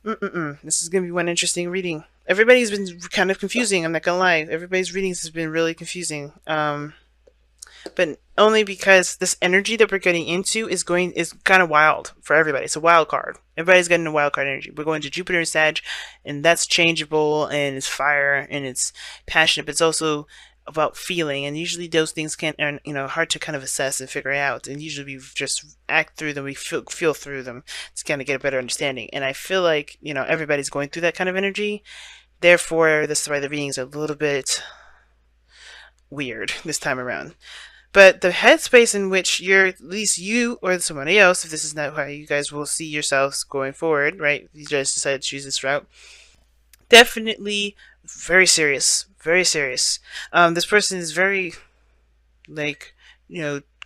This is gonna be one interesting reading. Everybody's been kind of confusing. I'm not gonna lie. Everybody's readings has been really confusing. But only because this energy that we're getting into is kind of wild for everybody. It's a wild card. Everybody's getting a wild card energy. We're going to Jupiter and Sag, and that's changeable, and it's fire, and it's passionate, but it's also about feeling. And usually those things can are hard to kind of assess and figure out. And usually we just act through them, we feel through them to kind of get a better understanding. And I feel like everybody's going through that kind of energy. Therefore, this is why the readings are a little bit weird this time around. But the headspace in which you're, at least you or somebody else, if this is not how you guys will see yourselves going forward, right? If you guys decide to choose this route, definitely very serious, very serious. This person is very, like,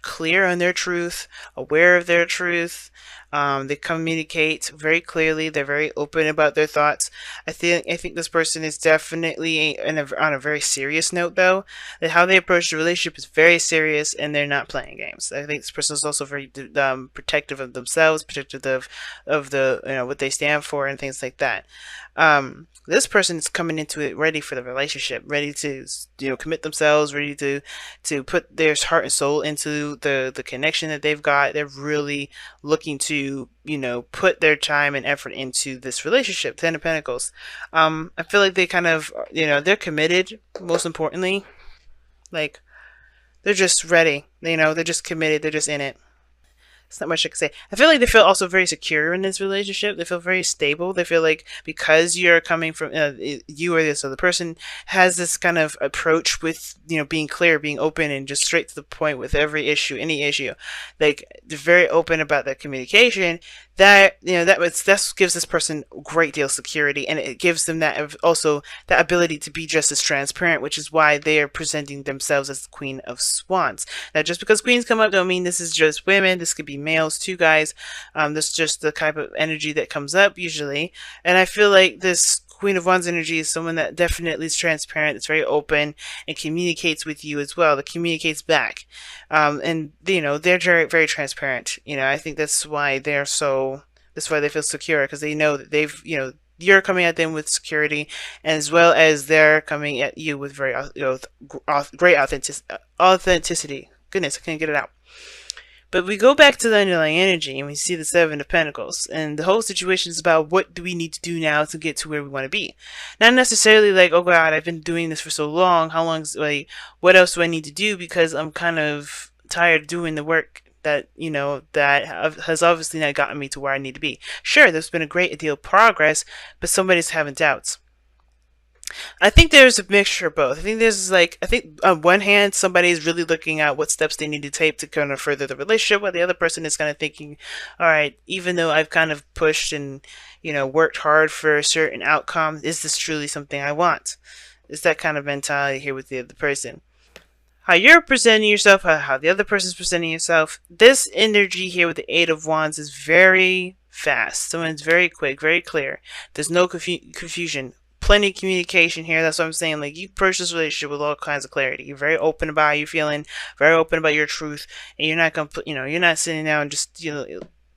clear on their truth, aware of their truth. They communicate very clearly. They're very open about their thoughts. I think this person is definitely on a very serious note, though. That how they approach the relationship is very serious, and they're not playing games. I think this person is also very protective of themselves, protective of the what they stand for, and things like that. This person is coming into it ready for the relationship, ready to commit themselves, ready to put their heart and soul into the connection that they've got. They're really looking to put their time and effort into this relationship. Ten of Pentacles. I feel like they kind of they're committed. Most importantly, like they're just ready. They're just committed. They're just in it. It's not much I can say. I feel like they feel also very secure in this relationship. They feel very stable. They feel like because you're coming from you or this other person has this kind of approach with being clear, being open, and just straight to the point with every issue, any issue. Like they're very open about that communication. That that gives this person a great deal of security, and it gives them that also that ability to be just as transparent, which is why they are presenting themselves as the Queen of Swans. Now, just because queens come up don't mean this is just women. This could be males too, guys. This is just the type of energy that comes up usually, and I feel like this Queen of Wands energy is someone that definitely is transparent, it's very open, and communicates with you as well. That communicates back, and they're very, very transparent. I think that's why they're so. That's why they feel secure because they know that they've you're coming at them with security, as well as they're coming at you with very great authenticity. Goodness, I can't get it out. But we go back to the underlying energy and we see the Seven of Pentacles. And the whole situation is about what do we need to do now to get to where we want to be. Not necessarily like, oh God, I've been doing this for so long. How long is, like, what else do I need to do? Because I'm kind of tired of doing the work that, that has obviously not gotten me to where I need to be. Sure, there's been a great deal of progress, but somebody's having doubts. I think there's a mixture of both. I think on one hand, somebody is really looking at what steps they need to take to kind of further the relationship, while the other person is kind of thinking, all right, even though I've kind of pushed and, worked hard for a certain outcome, is this truly something I want? It's that kind of mentality here with the other person. How you're presenting yourself, how the other person's presenting yourself. This energy here with the Eight of Wands is very fast. Someone's very quick, very clear. There's no confusion. Plenty of communication here. That's what I'm saying. Like, you approach this relationship with all kinds of clarity. You're very open about how you're feeling, very open about your truth, and you're not gonna you're not sitting down and just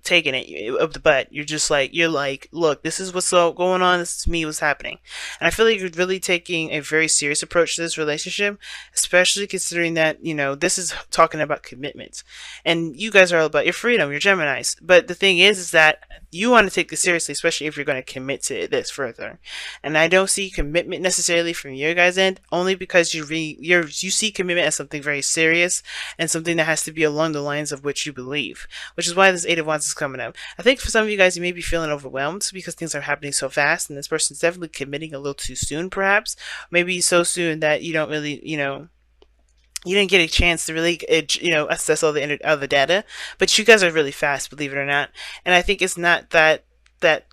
taking it up the butt. You're like, look, this is what's going on. This is me, what's happening. And I feel like you're really taking a very serious approach to this relationship, especially considering that this is talking about commitment, and you guys are all about your freedom. You're Geminis, but the thing is that you want to take this seriously, especially if you're going to commit to this further. And I don't see commitment necessarily from your guys' end, only because you see commitment as something very serious and something that has to be along the lines of what you believe, which is why this Eight of Wands is coming up. I think for some of you guys, you may be feeling overwhelmed because things are happening so fast, and this person's definitely committing a little too soon, perhaps. Maybe so soon that you don't really, you didn't get a chance to really, assess all the data. But you guys are really fast, believe it or not. And I think it's not that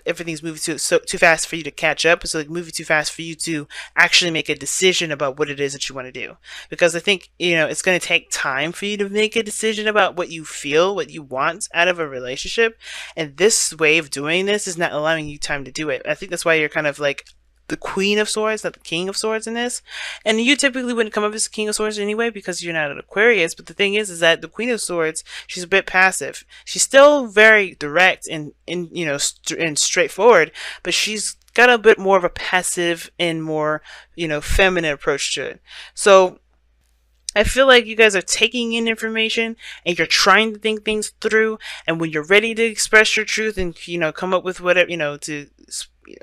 everything's moving too fast for you to catch up. It's like moving too fast for you to actually make a decision about what it is that you want to do. Because I think it's going to take time for you to make a decision about what you feel, what you want out of a relationship. And this way of doing this is not allowing you time to do it. I think that's why you're kind of like the Queen of Swords, not the King of Swords in this. And you typically wouldn't come up as the King of Swords anyway because you're not an Aquarius. But the thing is that the Queen of Swords, she's a bit passive. She's still very direct and and straightforward, but she's got a bit more of a passive and more, feminine approach to it. So I feel like you guys are taking in information and you're trying to think things through. And when you're ready to express your truth and, come up with whatever,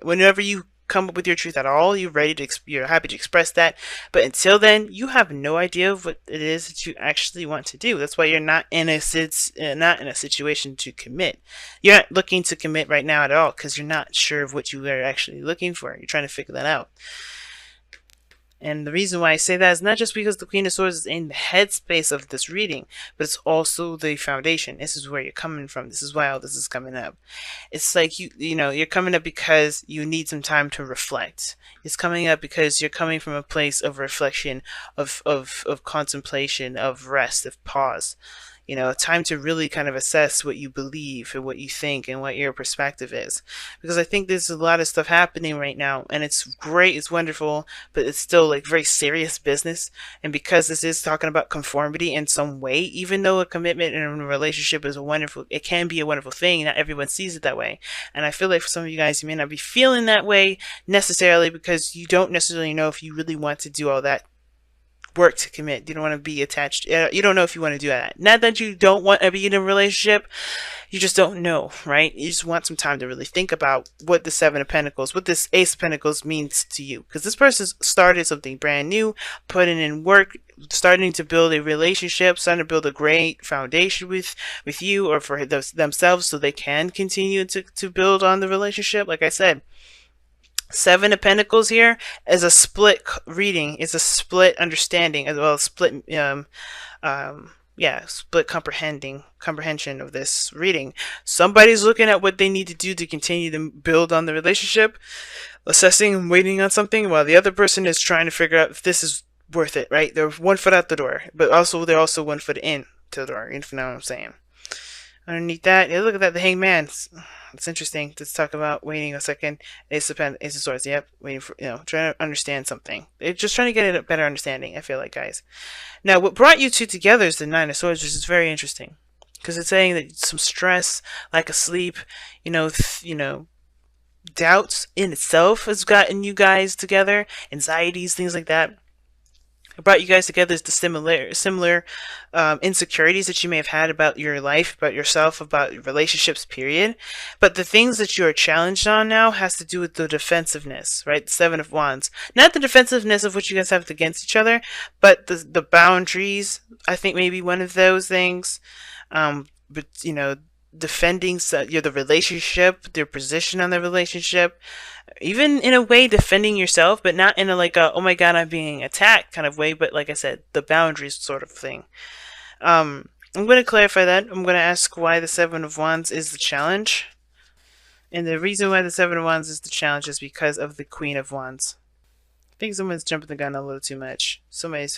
whenever you come up with your truth at all, you're happy to express that. But until then, you have no idea of what it is that you actually want to do. That's why you're not in a situation to commit. You're not looking to commit right now at all because you're not sure of what you are actually looking for. You're trying to figure that out. And the reason why I say that is not just because the Queen of Swords is in the headspace of this reading, but it's also the foundation. This is where you're coming from. This is why all this is coming up. It's like you're coming up because you need some time to reflect. It's coming up because you're coming from a place of reflection, of contemplation, of rest, of pause. Time to really kind of assess what you believe and what you think and what your perspective is. Because I think there's a lot of stuff happening right now and it's great, it's wonderful, but it's still like very serious business. And because this is talking about conformity in some way, even though a commitment in a relationship is it can be a wonderful thing, not everyone sees it that way. And I feel like for some of you guys, you may not be feeling that way necessarily because you don't necessarily know if you really want to do all that work to commit. You don't want to be attached. You don't know if you want to do that. Not that you don't want to be in a relationship. You just don't know, right? You just want some time to really think about what the Seven of Pentacles, what this Ace of Pentacles means to you. Because this person started something brand new, putting in work, starting to build a relationship, starting to build a great foundation with you or for themselves so they can continue to build on the relationship. Like I said, Seven of Pentacles here is a split reading. It's a split understanding as well as split split comprehension of this reading. Somebody's looking at what they need to do to continue to build on the relationship, assessing and waiting on something, while the other person is trying to figure out if this is worth it, right? They're 1 foot out the door, but they're also 1 foot in to the door, if you know what I'm saying. Underneath that, yeah, look at that, the Hangman. It's interesting. Let's talk about waiting a second. Ace of Swords. Yep, waiting for, trying to understand something. They're just trying to get a better understanding, I feel like, guys. Now, what brought you two together is the Nine of Swords, which is very interesting. Because it's saying that some stress, lack of sleep, doubts in itself has gotten you guys together. Anxieties, things like that. What brought you guys together is the similar insecurities that you may have had about your life, about yourself, about your relationships, period. But the things that you are challenged on now has to do with the defensiveness, right? The Seven of Wands. Not the defensiveness of what you guys have against each other, but the boundaries. I think maybe one of those things. But defending the relationship, their position on the relationship, even in a way defending yourself, but not in a oh my god, I'm being attacked kind of way, but like I said, the boundaries sort of thing. I'm going to clarify that. I'm going to ask why the Seven of Wands is the challenge. And the reason why the Seven of Wands is the challenge is because of the Queen of Wands. I think someone's jumping the gun a little too much.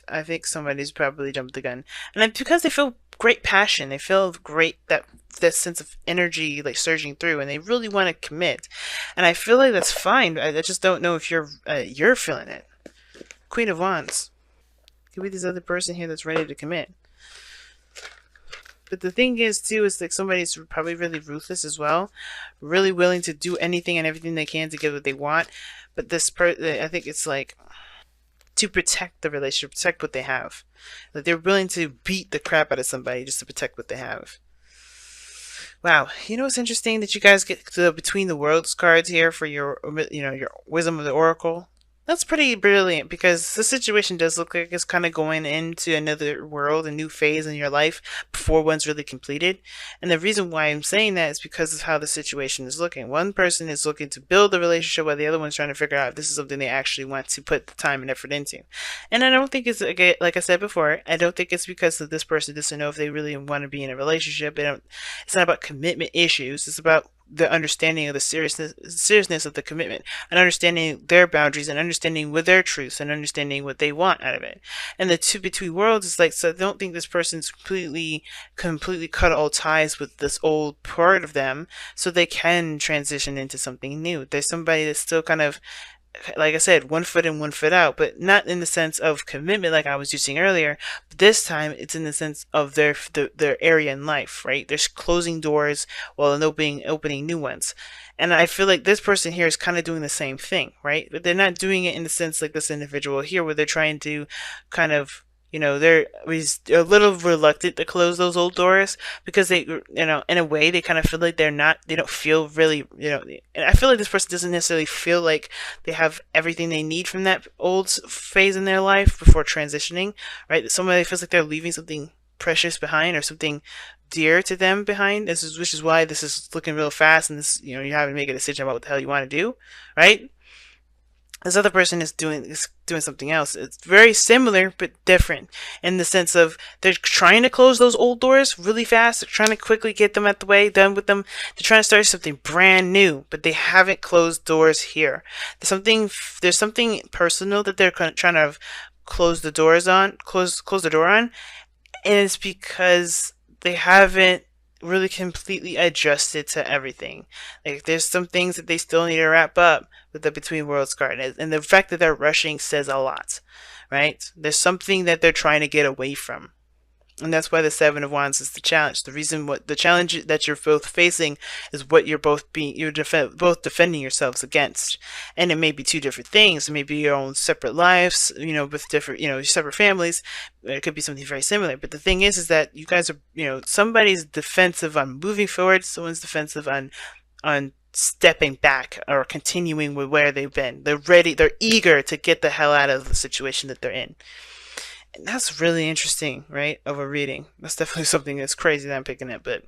I think somebody's probably jumped the gun. And because they feel great passion, they feel great, that sense of energy surging through, and they really want to commit. And I feel like that's fine. I just don't know if you're feeling it. Queen of Wands. Could be this other person here that's ready to commit. But the thing is, too, is somebody's probably really ruthless as well. Really willing to do anything and everything they can to get what they want. But I think it's to protect the relationship, protect what they have. They're willing to beat the crap out of somebody just to protect what they have. Wow, what's interesting that you guys get the Between the Worlds cards here for your your Wisdom of the Oracle. That's pretty brilliant because the situation does look like it's kind of going into another world, a new phase in your life before one's really completed. And the reason why I'm saying that is because of how the situation is looking. One person is looking to build a relationship while the other one's trying to figure out if this is something they actually want to put the time and effort into. And I don't think it's, like I said before, I don't think it's because of this person doesn't know if they really want to be in a relationship. It's not about commitment issues. It's about the understanding of the seriousness of the commitment, and understanding their boundaries, and understanding what their truths, and understanding what they want out of it. And the two Between Worlds is so I don't think this person's completely cut all ties with this old part of them, so they can transition into something new. There's somebody that's still kind of like I said, 1 foot in, 1 foot out, but not in the sense of commitment like I was using earlier. But this time, it's in the sense of their area in life, right? They're closing doors while opening new ones. And I feel like this person here is kind of doing the same thing, right? But they're not doing it in the sense like this individual here, where they're trying to kind of, they're a little reluctant to close those old doors because they, in a way, they kind of feel like they don't feel really, and I feel like this person doesn't necessarily feel like they have everything they need from that old phase in their life before transitioning, right? Somebody feels like they're leaving something precious behind or something dear to them behind. Which is why this is looking real fast, and this, you're having to make a decision about what the hell you want to do, right? This other person is doing something else. It's very similar but different in the sense of they're trying to close those old doors really fast. They're trying to quickly get them at the way, done with them. They're trying to start something brand new, but they haven't closed doors here. There's something personal that they're trying to close the doors on, close the door on, and it's because they haven't really completely adjusted to everything. Like there's some things that they still need to wrap up with the Between Worlds card, and the fact that they're rushing says a lot, right? There's something that they're trying to get away from. And that's why the Seven of Wands is the challenge. The challenge that you're both facing is what both defending yourselves against. And it may be two different things. It may be your own separate lives, with different, separate families. It could be something very similar. But the thing is that you guys are, somebody's defensive on moving forward. Someone's defensive on stepping back or continuing with where they've been. They're ready. They're eager to get the hell out of the situation that they're in. And that's really interesting, right? Of a reading. That's definitely something that's crazy that I'm picking up, but